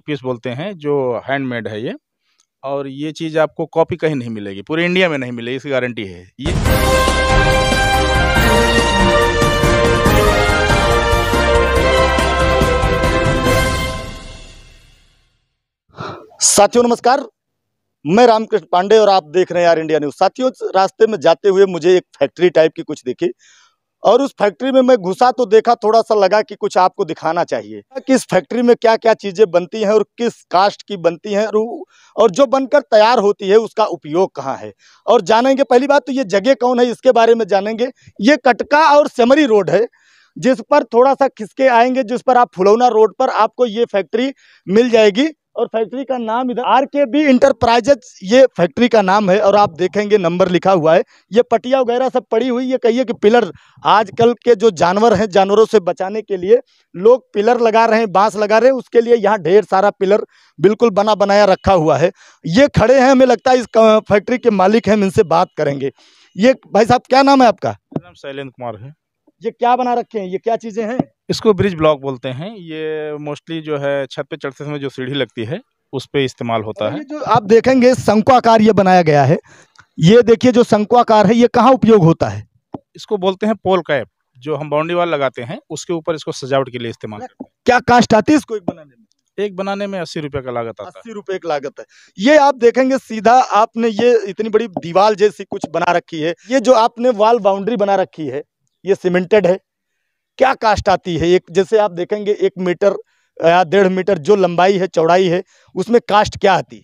Piece बोलते हैं, जो हैंडमेड है ये। और ये चीज़ आपको कॉपी कहीं नहीं मिलेगी, पूरे इंडिया में नहीं मिलेगी, इसकी गारंटी है ये। साथियों नमस्कार, मैं रामकृष्ण पांडे और आप देख रहे हैं यार इंडिया न्यूज़। साथियों, रास्ते में जाते हुए मुझे एक फैक्ट्री टाइप की कुछ दिखी और उस फैक्ट्री में मैं घुसा तो देखा, थोड़ा सा लगा कि कुछ आपको दिखाना चाहिए कि इस फैक्ट्री में क्या क्या चीज़ें बनती हैं और किस कास्ट की बनती हैं और जो बनकर तैयार होती है उसका उपयोग कहाँ है, और जानेंगे। पहली बात तो ये जगह कौन है, इसके बारे में जानेंगे। ये कटका और सेमरी रोड है, जिस पर थोड़ा सा खिसके आएंगे, जिस पर आप फुलौना रोड पर आपको ये फैक्ट्री मिल जाएगी। और फैक्ट्री का नाम इधर RKB इंटरप्राइजेज ये फैक्ट्री का नाम है। और आप देखेंगे नंबर लिखा हुआ है। ये पटिया वगैरह सब पड़ी हुई, ये कहिए कि पिलर, आजकल के जो जानवर हैं, जानवरों से बचाने के लिए लोग पिलर लगा रहे हैं, बांस लगा रहे हैं। उसके लिए यहाँ ढेर सारा पिलर बिल्कुल बना बनाया रखा हुआ है। ये खड़े हैं, हमें लगता है इस फैक्ट्री के मालिक हैं, हम इनसे बात करेंगे। ये भाई साहब, क्या नाम है आपका? मेरा नाम शैलेंद्र कुमार है। ये क्या बना रखे हैं, ये क्या चीज़ें हैं? इसको ब्रिज ब्लॉक बोलते हैं। ये मोस्टली जो है छत पे चढ़ते समय जो सीढ़ी लगती है उस पे इस्तेमाल होता है। ये जो आप देखेंगे शंक्वाकार ये बनाया गया है, ये देखिए जो शंक्वाकार है, ये कहाँ उपयोग होता है? इसको बोलते हैं पोल कैप, जो हम बाउंड्री वाल लगाते हैं उसके ऊपर इसको सजावट के लिए इस्तेमाल करते हैं। क्या कास्ट आती है इसको एक बनाने में? एक बनाने में 80 रुपये का लागत आता है। 80 रुपए की लागत है। ये आप देखेंगे सीधा, आपने ये इतनी बड़ी दीवार जैसी कुछ बना रखी है। ये जो आपने वॉल बाउंड्री बना रखी है, ये सीमेंटेड है। क्या कास्ट आती है? एक जैसे आप देखेंगे 1 मीटर या 1.5 मीटर जो लंबाई है, चौड़ाई है, उसमें कास्ट क्या आती है?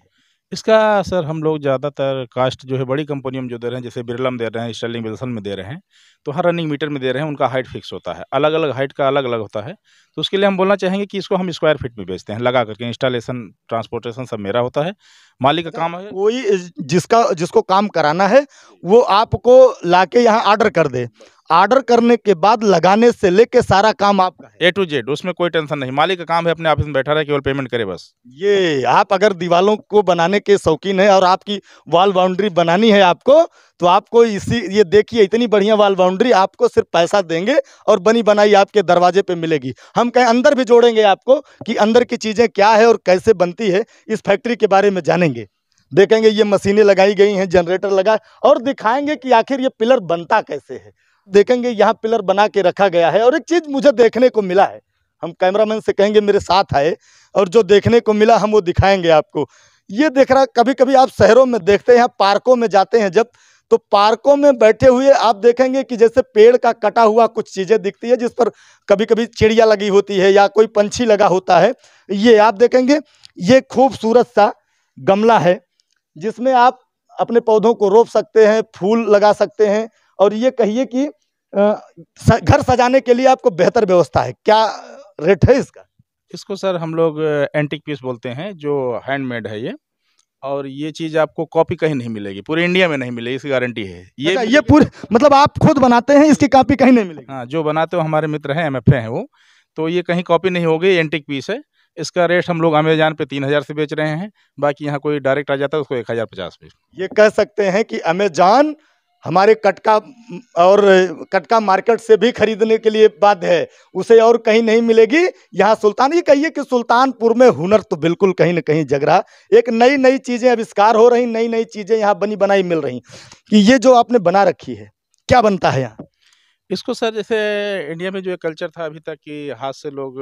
इसका सर हम लोग ज़्यादातर कास्ट जो है बड़ी कंपनियों में जो दे रहे हैं, जैसे बिरला में दे रहे हैं, स्टर्लिंग विल्सन में दे रहे हैं, तो हर रनिंग मीटर में दे रहे हैं। उनका हाइट फिक्स होता है, अलग अलग हाइट का अलग अलग होता है। तो उसके लिए हम बोलना चाहेंगे कि इसको हम स्क्वायर फीट में बेचते हैं लगा करके। इंस्टॉलेशन, ट्रांसपोर्टेशन सब मेरा होता है, मालिक का काम है। कोई जिसको काम कराना है वो आपको लाके यहाँ ऑर्डर कर दे। ऑर्डर करने के बाद लगाने से लेके सारा काम आपका है, A to Z, उसमें कोई टेंशन नहीं। मालिक का काम है अपने ऑफिस में बैठा रहे, केवल पेमेंट करे बस। ये आप अगर दीवालों को बनाने के शौकीन है और आपकी वॉल बाउंड्री बनानी है आपको, तो आपको ये देखिए, इतनी बढ़िया वॉल बाउंड्री आपको सिर्फ पैसा देंगे और बनी बनाई आपके दरवाजे पे मिलेगी। हम कहीं अंदर भी जोड़ेंगे आपको कि अंदर की चीज़ें क्या है और कैसे बनती है, इस फैक्ट्री के बारे में जानेंगे। देखेंगे ये मशीनें लगाई गई हैं, जनरेटर लगा, और दिखाएंगे कि आखिर ये पिलर बनता कैसे है। देखेंगे यहाँ पिलर बना के रखा गया है। और एक चीज़ मुझे देखने को मिला है, हम कैमरामैन से कहेंगे मेरे साथ आए, और जो देखने को मिला हम वो दिखाएंगे आपको। ये देख रहा, कभी कभी आप शहरों में देखते हैं, यहाँ पार्कों में जाते हैं जब, तो पार्कों में बैठे हुए आप देखेंगे कि जैसे पेड़ का कटा हुआ कुछ चीज़ें दिखती है, जिस पर कभी कभी चिड़िया लगी होती है या कोई पंछी लगा होता है। ये आप देखेंगे, ये खूबसूरत सा गमला है जिसमें आप अपने पौधों को रोप सकते हैं, फूल लगा सकते हैं। और ये कहिए कि घर सजाने के लिए आपको बेहतर व्यवस्था है। क्या रेट है इसका? इसको सर हम लोग एंटीक पीस बोलते हैं, जो हैंडमेड है ये। और ये चीज़ आपको कॉपी कहीं नहीं मिलेगी, पूरे इंडिया में नहीं मिलेगी, इसकी गारंटी है ये। अच्छा, ये पूरे मतलब आप खुद बनाते हैं, इसकी कॉपी कहीं नहीं मिलेगी? हाँ, जो बनाते हो हमारे मित्र हैं, MFA हैं वो, तो ये कहीं कॉपी नहीं होगी, एंटीक पीस है। इसका रेट हम लोग अमेज़न पे 3000 से बेच रहे हैं। बाकी यहाँ कोई डायरेक्ट आ जाता है उसको 1050 पे। ये कह सकते हैं कि अमेजॉन हमारे कटका और कटका मार्केट से भी खरीदने के लिए बाध्य है, उसे और कहीं नहीं मिलेगी। यहाँ सुल्तान, ये कहिए कि सुल्तानपुर में हुनर तो बिल्कुल कहीं ना कहीं जग रहा। एक नई नई चीज़ें आविष्कार हो रही, नई नई चीज़ें यहाँ बनी बनाई मिल रही। कि ये जो आपने बना रखी है, क्या बनता है यहाँ? इसको सर जैसे इंडिया में जो एक कल्चर था अभी तक कि हाथ से लोग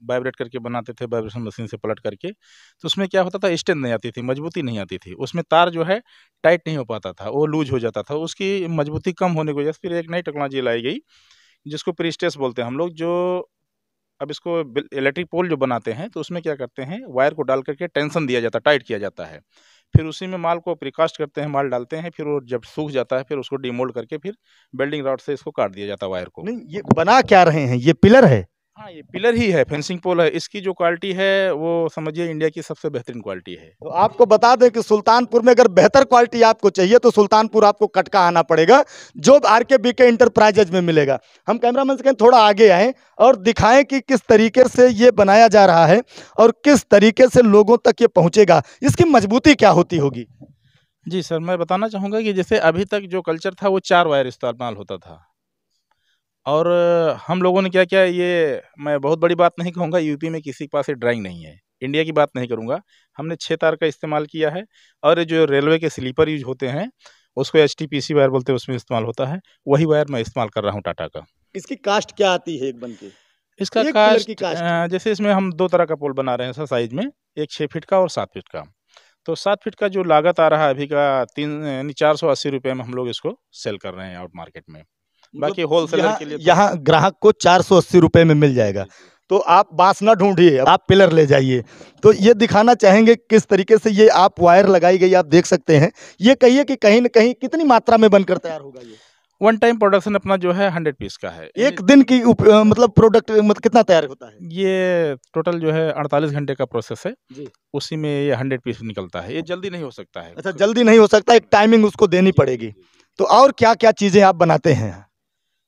वाइब्रेट करके बनाते थे, वाइब्रेशन मशीन से पलट करके, तो उसमें क्या होता था, स्ट्रेंथ नहीं आती थी, मजबूती नहीं आती थी, उसमें तार जो है टाइट नहीं हो पाता था, वो लूज हो जाता था। उसकी मजबूती कम होने की वजह से फिर एक नई टेक्नोलॉजी लाई गई, जिसको प्रीस्टेस बोलते हैं हम लोग। जो अब इसको इलेक्ट्रिक पोल जो बनाते हैं, तो उसमें क्या करते हैं, वायर को डाल करके टेंशन दिया जाता है, टाइट किया जाता है। फिर उसी में माल को प्रीकास्ट करते हैं, माल डालते हैं, फिर वो जब सूख जाता है फिर उसको डिमोल्ड करके फिर वेल्डिंग रॉड से इसको काट दिया जाता है वायर को। नहीं, ये बना क्या रहे हैं? ये पिलर है? हाँ, ये पिलर ही है, फेंसिंग पोल है। इसकी जो क्वालिटी है वो समझिए इंडिया की सबसे बेहतरीन क्वालिटी है। तो आपको बता दें कि सुल्तानपुर में अगर बेहतर क्वालिटी आपको चाहिए तो सुल्तानपुर आपको कटका आना पड़ेगा, जो RKB इंटरप्राइजेज में मिलेगा। हम कैमरामैन से कहें थोड़ा आगे आएं और दिखाएं कि किस तरीके से ये बनाया जा रहा है और किस तरीके से लोगों तक ये पहुंचेगा, इसकी मजबूती क्या होती होगी। जी सर, मैं बताना चाहूँगा कि जैसे अभी तक जो कल्चर था वो 4 वायर इस्तेमाल होता था, और हम लोगों ने क्या किया, ये मैं बहुत बड़ी बात नहीं कहूँगा, यूपी में किसी के पास ये ड्राइंग नहीं है। इंडिया की बात नहीं करूँगा, हमने 6 तार का इस्तेमाल किया है। और जो रेलवे के स्लीपर यूज़ होते हैं, उसको एचटीपीसी वायर बोलते हैं, उसमें इस्तेमाल होता है, वही वायर मैं इस्तेमाल कर रहा हूँ टाटा का। इसकी कास्ट क्या आती है एक बन के? इसका एक पिलर की कास्ट कास्ट? जैसे इसमें हम 2 तरह का पोल बना रहे हैं सर साइज़ में, एक 6 फीट का और 7 फीट का। तो 7 फीट का जो लागत आ रहा है अभी का 3 यानी ₹480 में हम लोग इसको सेल कर रहे हैं आउट मार्केट में। बाकी होलसेलर यहाँ के लिए तो यहाँ ग्राहक को 480 रुपए में मिल जाएगा। जी, जी। तो आप बांस ना ढूंढिए, आप पिलर ले जाइए। तो ये दिखाना चाहेंगे किस तरीके से ये आप वायर लगाई गई, आप देख सकते हैं। ये कहिए कि कहीं न कहीं कितनी मात्रा में बनकर तैयार होगा ये? वन टाइम प्रोडक्शन अपना जो है 100 पीस का है। एक दिन की मतलब प्रोडक्ट मतलब कितना तैयार होता है? ये टोटल जो है 48 घंटे का प्रोसेस है, जी। उसी में ये 100 पीस निकलता है। ये जल्दी नहीं हो सकता है। अच्छा, जल्दी नहीं हो सकता, एक टाइमिंग उसको देनी पड़ेगी। तो और क्या-क्या चीज़ें आप बनाते हैं?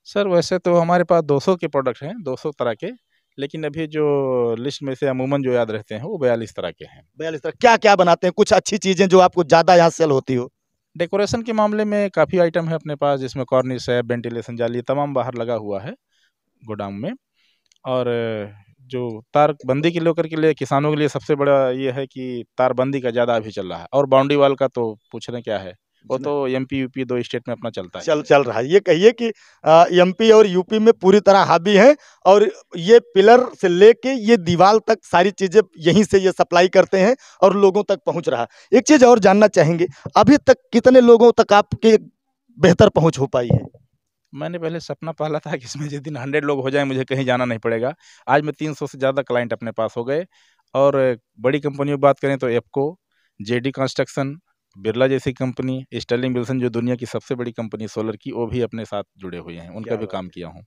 सर वैसे तो हमारे पास 200 के प्रोडक्ट हैं, 200 तरह के, लेकिन अभी जो लिस्ट में से अमूमन जो याद रहते हैं वो 42 तरह के हैं। 42 तरह क्या-क्या बनाते हैं? कुछ अच्छी चीज़ें जो आपको ज़्यादा यहाँ सेल होती हो? डेकोरेशन के मामले में काफ़ी आइटम है अपने पास, जिसमें कॉर्निश है, वेंटिलेशन जाली तमाम बाहर लगा हुआ है गोडाउन में। और जो तारबंदी के लेकर के लिए किसानों के लिए सबसे बड़ा ये है कि तारबंदी का ज़्यादा अभी चल रहा है, और बाउंड्री वॉल का तो पूछना क्या है, वो तो एमपी यूपी 2 स्टेट में अपना चलता है। चल चल रहा है। ये कहिए कि एमपी और यूपी में पूरी तरह हावी है, और ये पिलर से लेके ये दीवार तक सारी चीज़ें यहीं से ये सप्लाई करते हैं और लोगों तक पहुँच रहा है। एक चीज़ और जानना चाहेंगे, अभी तक कितने लोगों तक आपके बेहतर पहुँच हो पाई है? मैंने पहले सपना पाला था कि इसमें जिस दिन 100 लोग हो जाएँ मुझे कहीं जाना नहीं पड़ेगा। आज में 300 से ज़्यादा क्लाइंट अपने पास हो गए। और बड़ी कंपनियों की बात करें तो एप्को, जेडी कंस्ट्रक्शन, बिरला जैसी कंपनी, स्टर्लिंग विल्सन जो दुनिया की सबसे बड़ी कंपनी सोलर की, वो भी अपने साथ जुड़े हुए हैं, उनका क्या भी बात काम है। किया हूँ।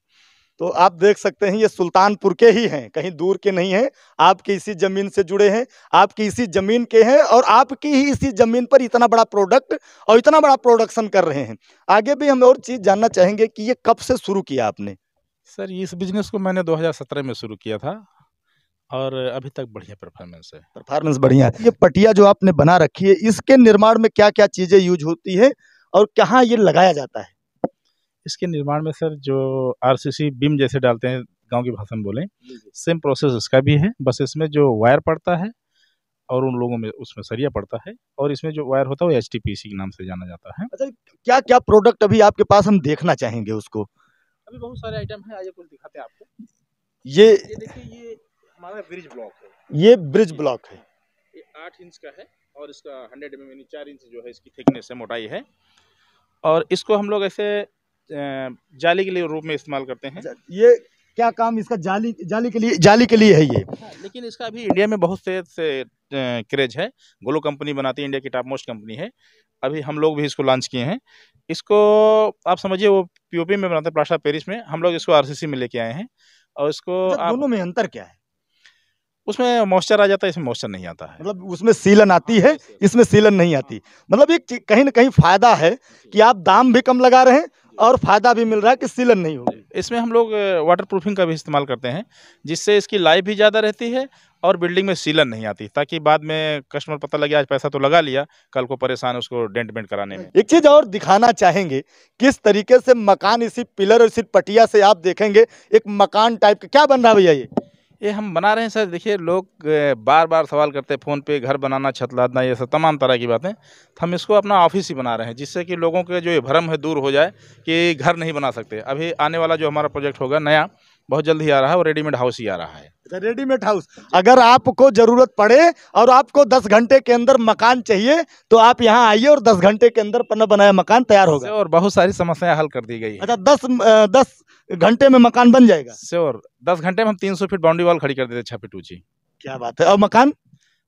तो आप देख सकते हैं ये सुल्तानपुर के ही हैं, कहीं दूर के नहीं हैं। आपकी इसी ज़मीन से जुड़े हैं, आपकी इसी ज़मीन के हैं, और आपकी ही इसी ज़मीन पर इतना बड़ा प्रोडक्ट और इतना बड़ा प्रोडक्शन कर रहे हैं। आगे भी हम और चीज़ जानना चाहेंगे कि ये कब से शुरू किया आपने? सर इस बिज़नेस को मैंने 2017 में शुरू किया था, और अभी तक बढ़िया परफॉर्मेंस है। परफॉर्मेंस बढ़िया है। ये पटिया जो आपने बना रखी है, इसके निर्माण में क्या-क्या चीज़ें यूज़ होती है और कहाँ ये लगाया जाता है? इसके निर्माण में सर जो आरसीसी बीम जैसे डालते हैं, गाँव की भाषा में बोलें, सेम प्रोसेस इसका भी है, बस इसमें जो वायर पड़ता है और उन लोगों में उसमें सरिया पड़ता है, और इसमें जो वायर होता है वो एचटीपीसी के नाम से जाना जाता है। अच्छा, क्या-क्या प्रोडक्ट अभी आपके पास, हम देखना चाहेंगे उसको? अभी बहुत सारे आइटम हैं, आइए कुछ दिखाते हैं आपको। ये ये देखिए, ये हमारा ब्रिज ब्लॉक है। ये ब्रिज ब्लॉक है। ये 8 इंच का है, और इसका 100 mm यानी 4 इंच जो है इसकी थिकनेस है, मोटाई है। और इसको हम लोग ऐसे जाली के लिए रूप में इस्तेमाल करते हैं। अच्छा, ये क्या काम इसका, जाली के लिए है ये? हाँ, लेकिन इसका अभी इंडिया में बहुत से क्रेज है। ग्लो कंपनी बनाती है, इंडिया की टॉप मोस्ट कंपनी है। अभी हम लोग भी इसको लॉन्च किए हैं। इसको आप समझिए वो पीओपी में बनाते हैं, प्लास्टर ऑफ पेरिस में, हम लोग इसको आरसीसी में लेके आए हैं। और इसको अच्छा, आप दोनों में अंतर क्या है? उसमें मॉइस्चर आ जाता है, इसमें मॉइस्चर नहीं आता है। मतलब उसमें सीलन आती है, इसमें सीलन नहीं आती। मतलब एक कहीं न कहीं फ़ायदा है कि आप दाम भी कम लगा रहे हैं और फ़ायदा भी मिल रहा है कि सीलन नहीं होगी। इसमें हम लोग वाटर प्रूफिंग का भी इस्तेमाल करते हैं, जिससे इसकी लाइफ भी ज़्यादा रहती है और बिल्डिंग में सीलन नहीं आती, ताकि बाद में कस्टमर पता लगे आज पैसा तो लगा लिया, कल को परेशान उसको डेंट वेंट कराने में। एक चीज़ और दिखाना चाहेंगे, किस तरीके से मकान इसी पिलर और इसी पटिया से आप देखेंगे एक मकान टाइप का क्या बन रहा है भैया ये? हम बना रहे हैं सर। देखिए, लोग बार-बार सवाल करते हैं फ़ोन पे, घर बनाना, छत लादना, ये सब तमाम तरह की बातें। तो हम इसको अपना ऑफ़िस ही बना रहे हैं, जिससे कि लोगों के जो ये भ्रम है दूर हो जाए कि घर नहीं बना सकते। अभी आने वाला जो हमारा प्रोजेक्ट होगा नया, बहुत जल्द ही आ रहा है, और रेडीमेड हाउस ही आ रहा है। अच्छा, रेडीमेड हाउस। अगर आपको ज़रूरत पड़े और आपको 10 घंटे के अंदर मकान चाहिए, तो आप यहाँ आइए और 10 घंटे के अंदर बना बनाया मकान तैयार होगा। और बहुत सारी समस्याएँ हल कर दी गई हैं। अच्छा, 10 घंटे में मकान बन जाएगा? श्योर, 10 घंटे में हम 300 फीट बाउंड्री वॉल खड़ी कर देते हैं 6 फीट ऊँची। क्या बात है! और मकान?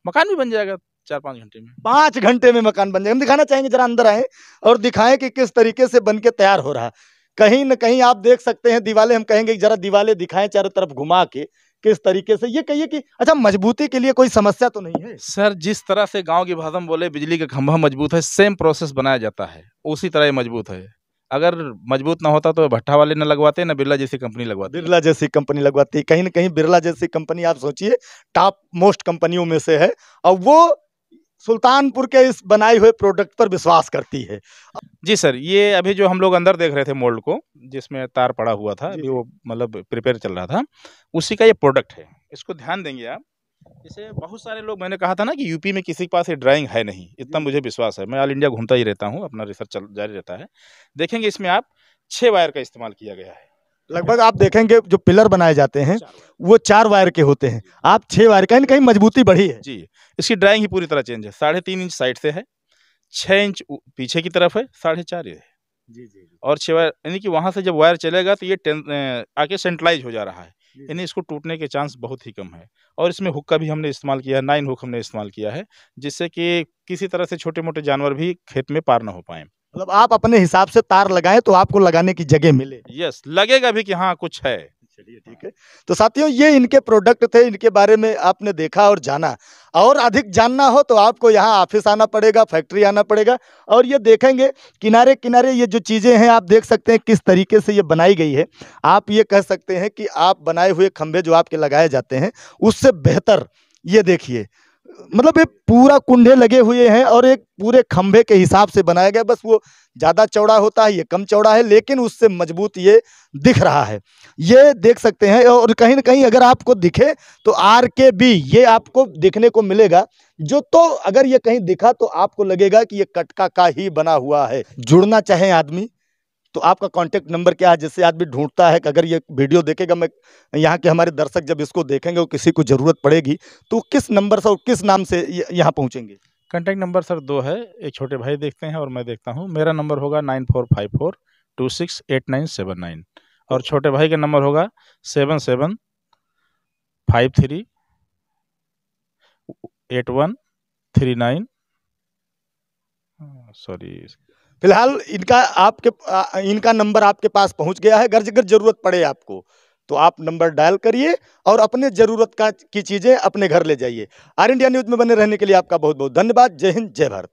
मकान भी बन जाएगा 4-5 घंटे में। 5 घंटे में मकान बन जाएगा। हम दिखाना चाहेंगे, ज़रा अंदर आएँ और दिखाएँ कि किस तरीके से बन के तैयार हो रहा है। कहीं न कहीं आप देख सकते हैं दीवालें, हम कहेंगे कि ज़रा दीवालें दिखाएँ चारों तरफ घुमा के, किस तरीके से। ये कहिए कि अच्छा, मजबूती के लिए कोई समस्या तो नहीं है? सर जिस तरह से गाँव की भाषा में बोले बिजली का खंभा मजबूत है, सेम प्रोसेस बनाया जाता है, उसी तरह ये मजबूत है। अगर मजबूत ना होता तो भट्ठा वाले ना लगवाते, ना बिरला जैसी कंपनी लगवाती। बिरला जैसी कंपनी लगवाती है। कहीं न कहीं बिरला जैसी कंपनी आप सोचिए टॉप मोस्ट कंपनियों में से है, और वो सुल्तानपुर के इस बनाए हुए प्रोडक्ट पर विश्वास करती है। जी सर, ये अभी जो हम लोग अंदर देख रहे थे मोल्ड को, जिसमें तार पड़ा हुआ था, जी, अभी जी। वो मतलब प्रिपेयर चल रहा था, उसी का ये प्रोडक्ट है। इसको ध्यान देंगे आप। जैसे बहुत सारे लोग, मैंने कहा था ना कि यूपी में किसी के पास ये ड्राइंग है नहीं, इतना मुझे विश्वास है। मैं ऑल इंडिया घूमता ही रहता हूँ, अपना रिसर्च चल जारी रहता है। देखेंगे इसमें आप 6 वायर का इस्तेमाल किया गया है। लगभग आप देखेंगे जो पिलर बनाए जाते हैं 4 वायर। वो 4 वायर के होते हैं, आप 6 वायर, कहीं न कहीं मजबूती बढ़ी है। जी, इसकी ड्राइंग ही पूरी तरह चेंज है। 3.5 इंच साइड से है, 6 इंच पीछे की तरफ है, 4.5 ये है। और 6 वायर, यानी कि वहाँ से जब वायर चलेगा तो ये आके सेंट्रलाइज़ हो जा रहा है, यानी इसको टूटने के चांस बहुत ही कम है। और इसमें हुक का भी हमने इस्तेमाल किया है, 9 हुक हमने इस्तेमाल किया है, जिससे कि किसी तरह से छोटे-मोटे जानवर भी खेत में पार ना हो पाएँ। मतलब आप अपने हिसाब से तार लगाएँ तो आपको लगाने की जगह मिले। यस, लगेगा भी कि हाँ, कुछ है। चलिए ठीक है। तो साथियों ये इनके प्रोडक्ट थे, इनके बारे में आपने देखा और जाना। और अधिक जानना हो तो आपको यहाँ ऑफिस आना पड़ेगा, फैक्ट्री आना पड़ेगा और ये देखेंगे किनारे-किनारे ये जो चीज़ें हैं आप देख सकते हैं किस तरीके से ये बनाई गई है। आप ये कह सकते हैं कि आप बनाए हुए खंभे जो आपके लगाए जाते हैं, उससे बेहतर ये देखिए, मतलब ये पूरा कुंडे लगे हुए हैं और एक पूरे खंभे के हिसाब से बनाया गया। बस वो ज़्यादा चौड़ा होता है, ये कम चौड़ा है, लेकिन उससे मजबूत ये दिख रहा है। ये देख सकते हैं और कहीं न कहीं अगर आपको दिखे तो आरकेबी ये आपको देखने को मिलेगा। जो तो अगर ये कहीं दिखा तो आपको लगेगा कि ये कटका का ही बना हुआ है। जुड़ना चाहे आदमी तो आपका कॉन्टैक्ट नंबर क्या है, जिससे आदमी ढूँढता है कि अगर ये वीडियो देखेगा, मैं यहाँ के हमारे दर्शक जब इसको देखेंगे और किसी को ज़रूरत पड़ेगी तो किस नंबर से और किस नाम से यहाँ पहुँचेंगे? कॉन्टैक्ट नंबर सर 2 है, एक छोटे भाई देखते हैं और मैं देखता हूँ। मेरा नंबर होगा 9454268979 और छोटे भाई का नंबर होगा 7753 8139 सॉरी। फिलहाल इनका नंबर आपके पास पहुँच गया है। अगर ज़रूरत पड़े आपको तो आप नंबर डायल करिए और अपने ज़रूरत की चीज़ें अपने घर ले जाइए। आर इंडिया न्यूज़ में बने रहने के लिए आपका बहुत-बहुत धन्यवाद। जय हिंद, जय भारत।